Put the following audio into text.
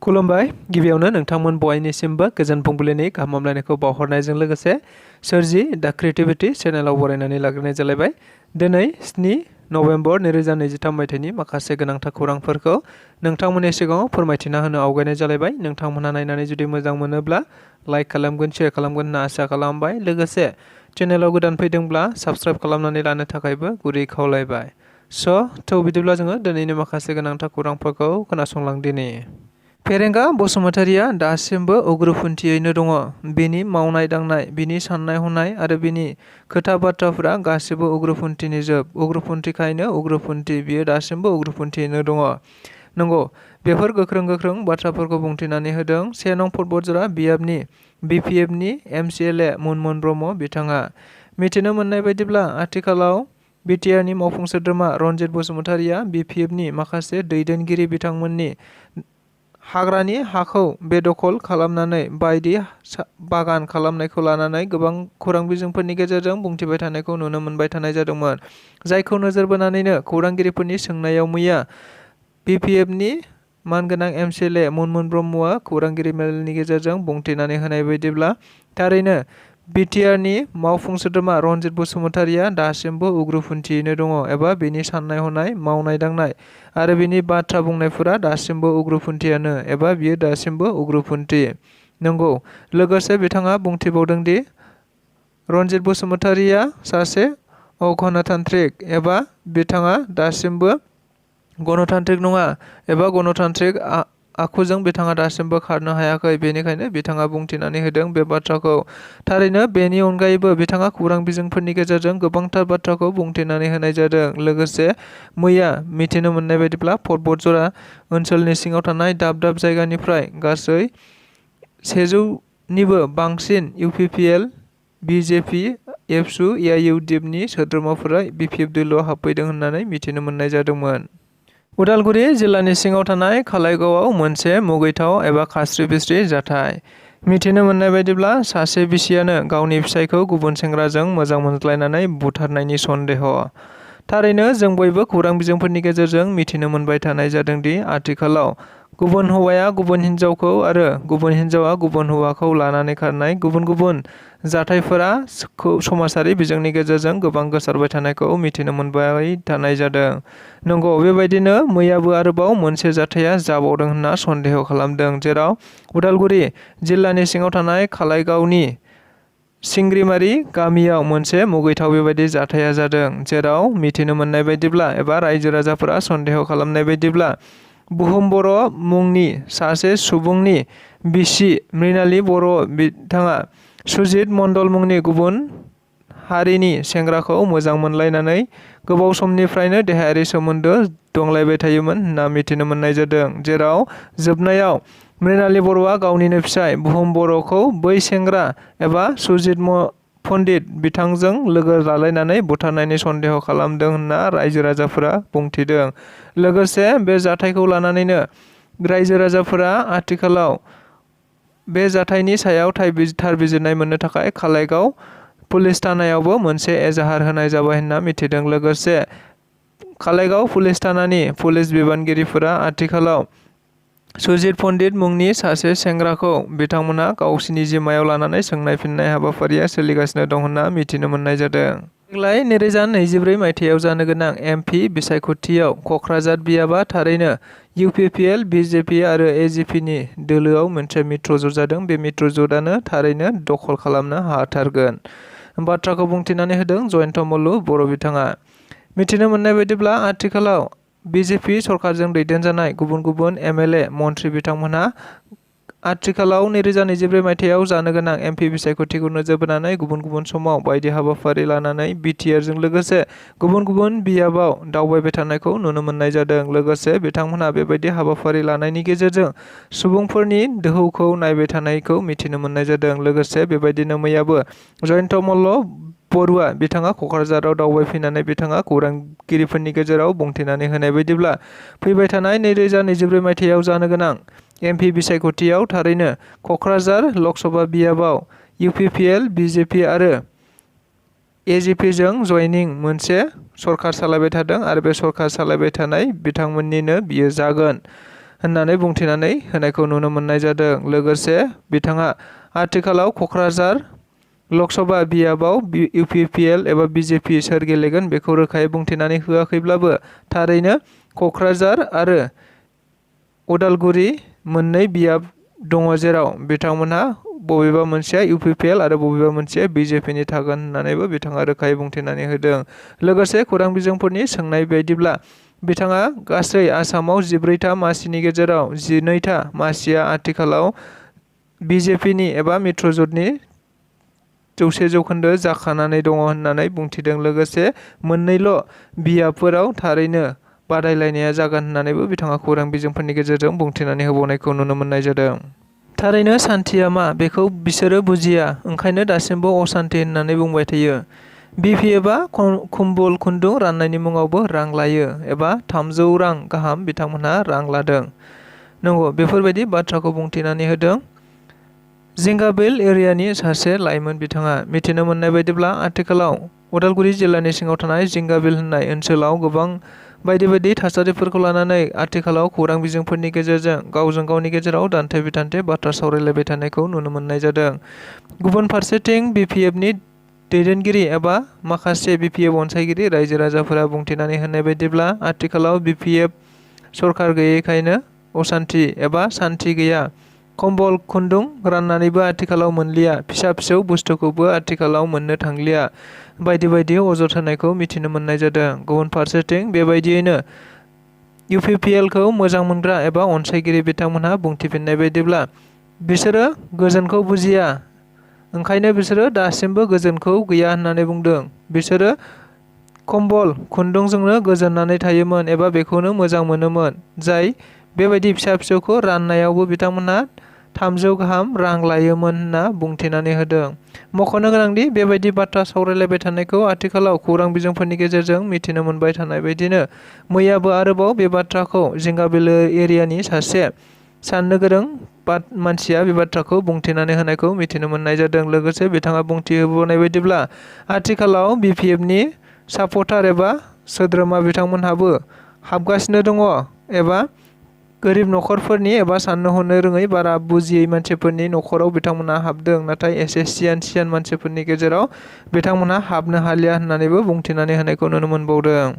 खुलुमबाय गिबियावनो नोंथांमोन बयनिसिमबो गोजोन फुंबिलिनि गाहाम हामलायनायखौ बावहरनायजों लोगोसे सोरजि दा क्रिएटिविटी चेनेलाव बरायनानै लाग्रोनाय जालायबाय। दिनै 7 नभेम्बर 2023 मायथाइनि माखासे गोनांथार खौरांफोरखौ नोंथांमोननि सिगाङाव फोरमायथिना होनो आवगायनाय जालायबाय। नोंथांमोनहा नायनानै जुदि मोजां मोनोब्ला लाइक खालामगोन, शेयार खालामगोन होनना आसा खालामबाय। लोगोसे चेनेलाव गोदान फैदोंब्ला साबस्क्राइब खालामनानै लानो थाखायबो गुरै खावलायबाय। बिदिब्ला जोङो दिनैनि माखासे गोनांथार खौरांफोरखौ खोनासंलांदिनि। फेरेंगा बसुमतारीया दासिमबो उग्रपन्थियैनो दङ। बिनि मावनाय दांनाय, बिनि साननाय हनाय आरो बिनि खोथा बाथ्राफोरा गासिबो उग्रपन्थिनि जोब। उग्रपन्थिखायनो उग्रपन्थि, बियो दासिमबो उग्रपन्थियैनो दङ। नंगौ, बेफोर गोख्रों बाथ्राफोरखौ बुंथिनानै होदों 1 नं पर्बतजरा बियाबनि BPFनि MCLA मुनमुन ब्रह्म बिथाङा। मिथिनो मोननाय बायदिब्ला आथिखालाव बिटिआरनि मावफुं सोद्रोमा रनजित बसुमतारीया BPFनि माखासे दैदेनगिरि बिथांमोननि हाग्रानि हाखौ बेदखल खालामनानै बायदि बागान खालामनायखौ लानानै गोबां खौरां बिजोंफोरनि गेजेरजों बुंथिबाय थानायखौ नुनो मोनबाय थानाय जादोंमोन। जायखौ नोजोर बोनानैनो खौरांगिरिफोरनि सोंनायाव मैया BPFनि मानगोनां MCLA मुनमुन ब्रह्मआ खौरांगिरि मेलनि गेजेरजों बुंथिनानै होनाय बायदिब्ला थारैनो बिटिआरनि मावफुं सोद्रोमा रनजित बसुमतारीया दासिमबो उग्रपन्थियैनो दङ, एबा बिनि साननाय हनाय, मावनाय दांनाय आरो बिनि बाथ्रा बुंनायफोरा दासिमबो उग्रपन्थियानो, एबा बियो दासिमबो उग्रपन्थि। नंगौ, लोगोसे बिथाङा बुंथिबावदों दि रनजित बसुमतारीया सासे अगणतान्त्रिक, एबा बिथाङा दासिमबो गणतान्त्रिक नङा, एबा गणतान्त्रिक आखुजों बिथाङा दासिमबो खारनो हायाखै। बेनिखायनो बिथाङा बुंथिनानै होदों बे बाथ्राखौ। थारैनो बेनि अनगायैबो बिथाङा खौरां बिजोंफोरनि गेजेरजों गोबांथार बाथ्राखौ बुंथिनानै होनाय जादों। लोगोसे मैया मिथिनो मोननाय बायदिब्ला पर्बतजरा ओनसोलनि सिङाव थानाय दाब दाब जायगानिफ्राय गासै 100निबो बांसिन UPPL, BJP, एबसु, AIUDIFनि सोद्रोमाफोरा BPF दोलोआव हाबफैदों होननानै मिथिनो मोननाय जादोंमोन। उदालगुरि जिल्लानि सिङाव थानाय खालाइगावआव मोनसे मुगैथाव एबा खास्रि बिस्रि जाथाय। मिथिनो मोननाय बायदिब्ला सासे बिसियानो गावनि फिसायखौ गुबुन सेंग्राजों मोजां मोनज्लायनानै बुथारनायनि सन्देह। थारैनो जों बयबो खौरां बिजोंफोरनि गेजेरजों मिथिनो मोनबाय थानाय जादोंदि आथिखालाव गुबुन हौवाया गुबुन हिनजावखौ आरो गुबुन हिनजावा गुबुन हौवाखौ लानानै खारनाय गुबुन जाथायफोरा समाजारि बिजोंनि गेजेरजों गोबां गोसारबाय थानायखौ मिथिनो मोनबाय थानाय जादों। नंगौ, बेबायदिनो मैयाबो आरोबाव मोनसे जाथाया जाबावदों होनना सन्देह खालामदों, जेराव उदालगुरि जिल्लानि सिङाव थानाय खालाइगावनि सिंग्रिमारि गामियाव मोनसे मुगैथाव बेबायदि जाथाया जादों। जेराव मिथिनो मोननाय बायदिब्ला एबा रायजो राजाफोरा सन्देह खालामनाय बायदिब्ला बुहुम बर' मुंनि सासे सुबुंनि बिसि मृणाली बर' बिथाङा सुजित मण्डल मुंनि गुबुन हारिनि सेंग्राखौ मोजां मोनलायनानै गोबाव समनिफ्रायनो देहायारि सोमोन्दो दंलायबाय थायोमोन होनना मिथिनो मोननाय जादों। जेराव जोबनायाव मृणाली बर'आ गावनिनो फिसाय बुहुम बर'खौ बै सेंग्रा एबा सुजित पण्डित बिथांजों लोगो लालायनानै बुथारनायनि सन्देह खालामदों होनना रायजो राजाफोरा बुंथिदों। लोगोसे बे जाथायखौ लानानैनो रायजो राजाफोरा आथिखालाव बे जाथायनि सायाव थार बिजिरनाय मोननो थाखाय खालाइगाव पुलिस थानायावबो मोनसे एजाहार होनाय जाबाय होनना मिथिदों। लोगोसे खालाइगाव पुलिस थानानि पुलिस बिबानगिरिफोरा आथिखालाव सुजित पण्डित मुंनि सासे सेंग्राखौ बिथांमोना गावसिनि जिम्मायाव लानानै सोंनाय फिननाय हाबाफारिया सोलिगासिनो दं होनना मिथिनो मोननाय जादों। देग्लाय 2024 मायथाइयाव जानो गोनां MP बिसायख'थियाव क'क्राझार बियाबा थारैनो UPPL, BJP आरो AGPनि दोलोआव मोनसे मित्र ज'ट जादों। बे मित्र ज'टानो थारैनो दखल खालामनो हाथारगोन बाथ्राखौ बुंथिनानै होदों जयन्त मल्ल बर' बिथाङा। मिथिनो मोननाय बायदिब्ला आथिखालाव BJP सरकारजों दैदेनजानाय गुबुन MLA मन्थ्रि बिथांमोनहा आथिखालाव 2024 मायथाइयाव जानो गोनां MP बिसायख'थिखौ नोजोर बोनानै गुबुन समाव बायदि हाबाफारि लानानै BTRजों लोगोसे गुबुन बियाबाव दावबायबाय थानायखौ नुनो मोननाय जादों। लोगोसे बिथांमोनहा बेबायदि हाबाफारि लानायनि गेजेरजों सुबुंफोरनि दोहौखौ नायबाय थानायखौ मिथिनो मोननाय जादों। लोगोसे बेबायदिनो मैयाबो जयन्त मल्ल बरुवा बिथाङा क'क्राझाराव दावबायफैनानै बिथाङा खौरांगिरिफोरनि गेजेराव बुंथिनानै होनाय बायदिब्ला फैबाय थानाय 2024 मायथाइयाव जानो गोनां MP बिसायख'थियाव थारैनो क'क्राझार लकसभा बियाबाव UPPL, BJP आरो AGPजों जयनिं मोनसे सरकार सालायबाय थादों आरो बे सरकार सालायबाय थानाय बिथांमोननिनो बियो जागोन होननानै बुंथिनानै होनायखौ नुनो मोननाय जादों। लोगोसे बिथाङा आथिखालाव क'क्राझार लकसभा बियाबाव इउपिपिएल एबा बिजेपि सोर गेलेगोन बेखौ रोखायै बुंथिनानै होआखैब्लाबो थारैनो क'क्राझार आरो उदालगुरि मोननै बियाब दङ जेराव बिथांमोनहा बबेबा मोनसेया इउपिपिएल आरो बबेबा मोनसेया बिजेपिनि थागोन होननानैबो बिथाङा रोखायै बुंथिनानै होदों। लोगोसे खौरां बिजोंफोरनि सोंनाय बायदिब्ला बिथाङा गासै आसामाव 14था मासिनि गेजेराव 12था मासिया आथिखालाव बिजेपिनि एबा मित्रजोटनि 100% जाखानानै दङ होननानै बुंथिदों। लोगोसे मोननैल' बियाबफोराव थारैनो बादायलायनाया जागोन होननानैबो बिथाङा खौरां बिजोंफोरनि गेजेरजों बुंथिनानै होबावनायखौ नुनो मोननाय जादों। थारैनो सान्थिया मा बेखौ बिसोरो बुजिया, ओंखायनो दासिमबो असान्थि होननानै बुंबाय थायो। बिपिएफआ कम्बल खुन्दुं राननायनि मुङावबो रां लायो एबा 300 रां गाहाम बिथांमोनहा रां लादों। नंगौ, बेफोरबायदि बाथ्राखौ बुंथिनानै होदों जिंगाबिल एरियानि सासे लाइमोन बिथाङा। मिथिनो मोननाय बायदिब्ला आथिखालाव उदालगुरि जिल्लानि सिङाव थानाय जिंगाबिल होननाय ओनसोलाव गोबां बायदि थासारिफोरखौ लानानै आथिखालाव खौरां बिजोंफोरनि गेजेरजों गावजों गावनि गेजेराव दान्थे बिदान्थे बाथ्रा सावरायलायबाय थानायखौ नुनो मोननाय जादों। गुबुन फारसेथिं बिपिएफनि दैदेनगिरि एबा माखासे बिपिएफ अनसायगिरि रायजो राजाफोरा बुंथिनानै होनाय बायदिब्ला आथिखालाव बिपिएफ सरखार गैयैखायनो असान्थि एबा सान्थि गैया। कम्बल खुन्दुं राननानैबो आथिखालाव मोनलिया, फिसा फिसौ बुस्थुखौबो आथिखालाव मोननो थांलिया बायदि अजद होनायखौ मिथिनो मोननाय जादों। गुबुन फारसेथिं बेबायदियैनो इउपिपिएलखौ मोजां मोनग्रा एबा अनसायगिरि बिथांमोनहा बुंथिफिननाय बायदिब्ला बिसोरो गोजोनखौ बुजिया, ओंखायनो बिसोरो दासिमबो गोजोनखौ गैया होननानै बुंदों। बिसोरो कम्बल खुन्दुंजोंनो गोजोननानै थायोमोन एबा बेखौनो मोजां मोनोमोन, जाय बेबायदि फिसा फिसौखौ राननायावबो बिथांमोनहा 300 गाहाम रां लायोमोन होनना बुंथिनानै होदों। मख'नो गोनांदि बेबायदि बाथ्रा सावरायलायबाय थानायखौ आथिखालाव खौरां बिजोंफोरनि गेजेरजों मिथिनो मोनबाय थानाय बायदिनो मैयाबो आरोबाव बे बाथ्राखौ जिंगाबिल एरियानि सासे साननो गोरों मानसिया बे बाथ्राखौ बुंथिनानै होनायखौ मिथिनो मोननाय जादों। लोगोसे बिथाङा बुंथिहोबावनाय बायदिब्ला आथिखालाव बिपिएफनि सापर्टार एबा सोद्रोमा बिथांमोनहाबो हाबगासिनो दङ एबा गोरिब न'खरफोरनि एबा साननो हनो रोङै बारा बुजियै मानसिफोरनि न'खराव बिथांमोनहा हाबदों, नाथाय एसे सियान मानसिफोरनि गेजेराव बिथांमोनहा हाबनो हालिया होननानैबो बुंथिनानै होनायखौ नुनो मोनबावदों।